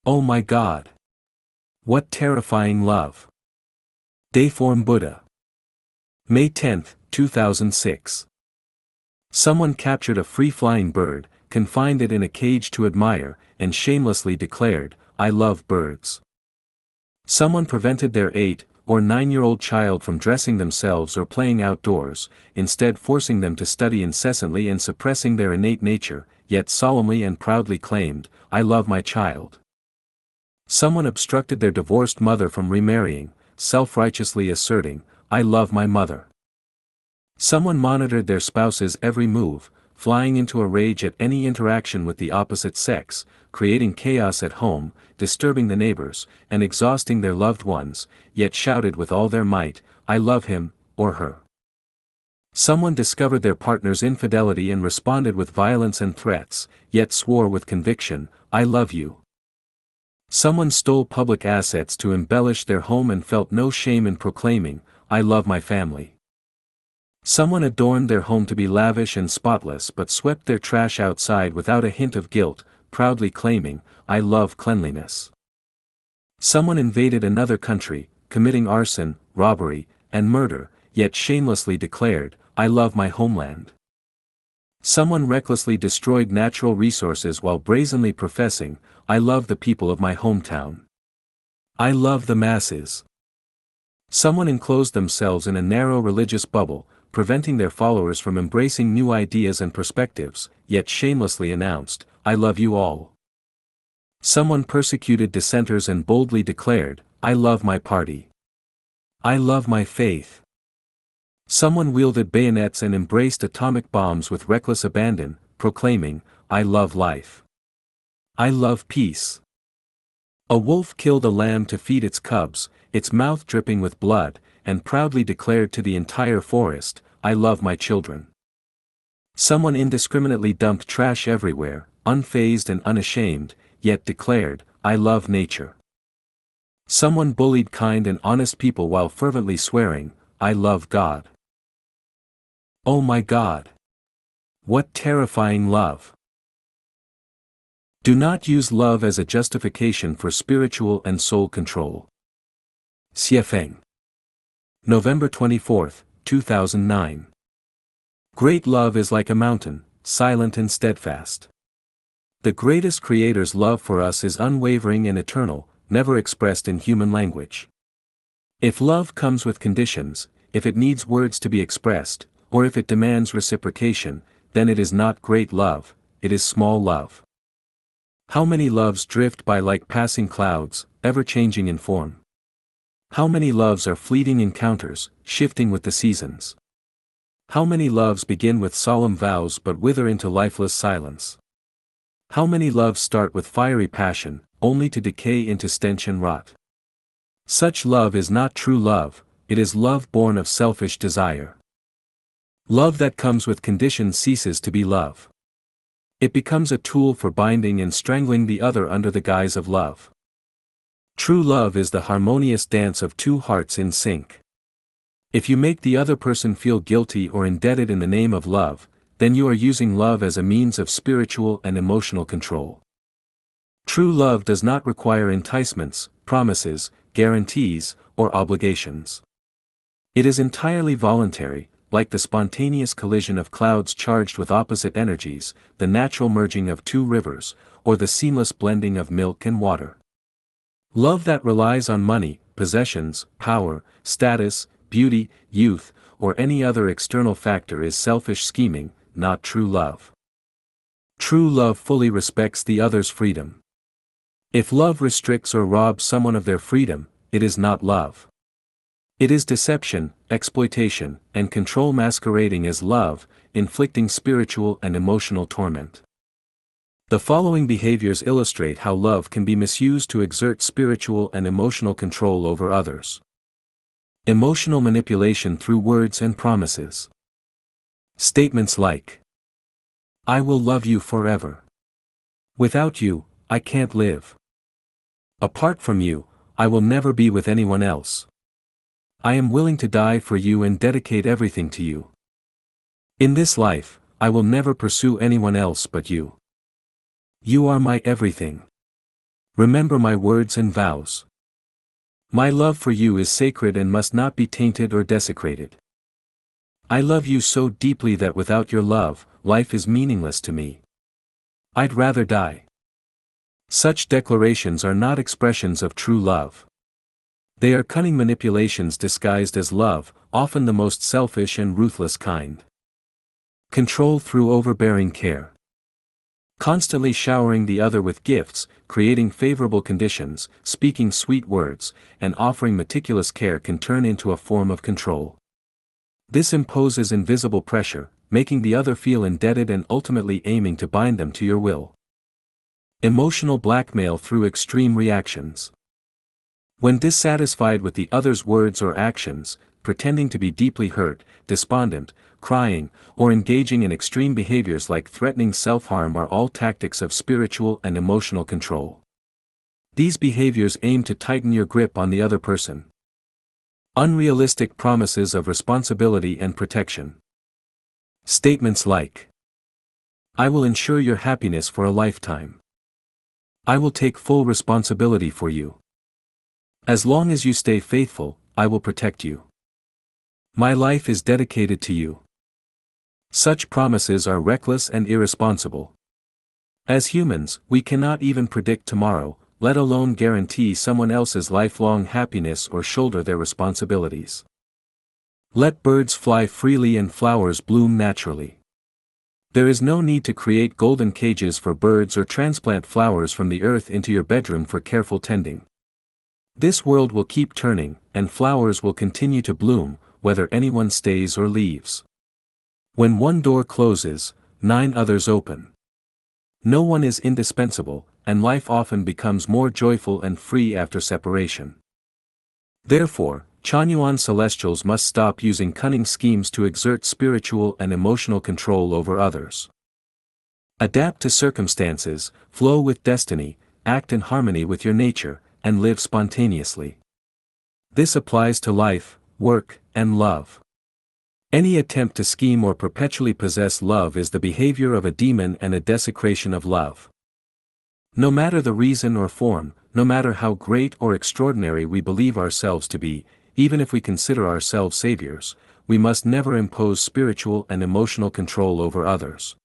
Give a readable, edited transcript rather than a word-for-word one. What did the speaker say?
Oh my God! What terrifying love! Dayform Buddha. May 10, 2006. Someone captured a free-flying bird, confined it in a cage to admire, and shamelessly declared, "I love birds." Someone prevented their 8 or 9-year-old child from dressing themselves or playing outdoors, instead forcing them to study incessantly and suppressing their innate nature, yet solemnly and proudly claimed, "I love my child." Someone obstructed their divorced mother from remarrying, self-righteously asserting, "I love my mother." Someone monitored their spouse's every move, flying into a rage at any interaction with the opposite sex, creating chaos at home, disturbing the neighbors, and exhausting their loved ones, yet shouted with all their might, "I love him, or her." Someone discovered their partner's infidelity and responded with violence and threats, yet swore with conviction, "I love you." Someone stole public assets to embellish their home and felt no shame in proclaiming, "I love my family." Someone adorned their home to be lavish and spotless but swept their trash outside without a hint of guilt, proudly claiming, "I love cleanliness." Someone invaded another country, committing arson, robbery, and murder, yet shamelessly declared, "I love my homeland." Someone recklessly destroyed natural resources while brazenly professing, "I love the people of my hometown. I love the masses." Someone enclosed themselves in a narrow religious bubble, preventing their followers from embracing new ideas and perspectives, yet shamelessly announced, "I love you all." Someone persecuted dissenters and boldly declared, "I love my party. I love my faith." Someone wielded bayonets and embraced atomic bombs with reckless abandon, proclaiming, "I love life. I love peace." A wolf killed a lamb to feed its cubs, its mouth dripping with blood, and proudly declared to the entire forest, "I love my children." Someone indiscriminately dumped trash everywhere, unfazed and unashamed, yet declared, "I love nature." Someone bullied kind and honest people while fervently swearing, "I love God." Oh my God! What terrifying love! Do not use love as a justification for spiritual and soul control. Xiefeng. November 24, 2009. Great love is like a mountain, silent and steadfast. The greatest Creator's love for us is unwavering and eternal, never expressed in human language. If love comes with conditions, if it needs words to be expressed, or if it demands reciprocation, then it is not great love, it is small love. How many loves drift by like passing clouds, ever changing in form? How many loves are fleeting encounters, shifting with the seasons? How many loves begin with solemn vows but wither into lifeless silence? How many loves start with fiery passion, only to decay into stench and rot? Such love is not true love, it is love born of selfish desire. Love that comes with conditions ceases to be love. It becomes a tool for binding and strangling the other under the guise of love. True love is the harmonious dance of two hearts in sync. If you make the other person feel guilty or indebted in the name of love, then you are using love as a means of spiritual and emotional control. True love does not require enticements, promises, guarantees, or obligations. It is entirely voluntary, like the spontaneous collision of clouds charged with opposite energies, the natural merging of two rivers, or the seamless blending of milk and water. Love that relies on money, possessions, power, status, beauty, youth, or any other external factor is selfish scheming, not true love. True love fully respects the other's freedom. If love restricts or robs someone of their freedom, it is not love. It is deception, exploitation, and control masquerading as love, inflicting spiritual and emotional torment. The following behaviors illustrate how love can be misused to exert spiritual and emotional control over others. Emotional manipulation through words and promises. Statements like, "I will love you forever. Without you, I can't live. Apart from you, I will never be with anyone else. I am willing to die for you and dedicate everything to you. In this life, I will never pursue anyone else but you. You are my everything. Remember my words and vows. My love for you is sacred and must not be tainted or desecrated. I love you so deeply that without your love, life is meaningless to me. I'd rather die. Such declarations are not expressions of true love. They are cunning manipulations disguised as love, often the most selfish and ruthless kind. Control through overbearing care. Constantly showering the other with gifts, creating favorable conditions, speaking sweet words, and offering meticulous care can turn into a form of control. This imposes invisible pressure, making the other feel indebted and ultimately aiming to bind them to your will. Emotional blackmail through extreme reactions. When dissatisfied with the other's words or actions, pretending to be deeply hurt, despondent, crying, or engaging in extreme behaviors like threatening self-harm are all tactics of spiritual and emotional control. These behaviors aim to tighten your grip on the other person. Unrealistic promises of responsibility and protection. Statements like, "I will ensure your happiness for a lifetime. I will take full responsibility for you. As long as you stay faithful, I will protect you. My life is dedicated to you." Such promises are reckless and irresponsible. As humans, we cannot even predict tomorrow, let alone guarantee someone else's lifelong happiness or shoulder their responsibilities. Let birds fly freely and flowers bloom naturally. There is no need to create golden cages for birds or transplant flowers from the earth into your bedroom for careful tending. This world will keep turning, and flowers will continue to bloom, whether anyone stays or leaves. When one door closes, 9 others open. No one is indispensable, and life often becomes more joyful and free after separation. Therefore, Chanyuan celestials must stop using cunning schemes to exert spiritual and emotional control over others. Adapt to circumstances, flow with destiny, act in harmony with your nature, and live spontaneously. This applies to life, work, and love. Any attempt to scheme or perpetually possess love is the behavior of a demon and a desecration of love. No matter the reason or form, no matter how great or extraordinary we believe ourselves to be, even if we consider ourselves saviors, we must never impose spiritual and emotional control over others.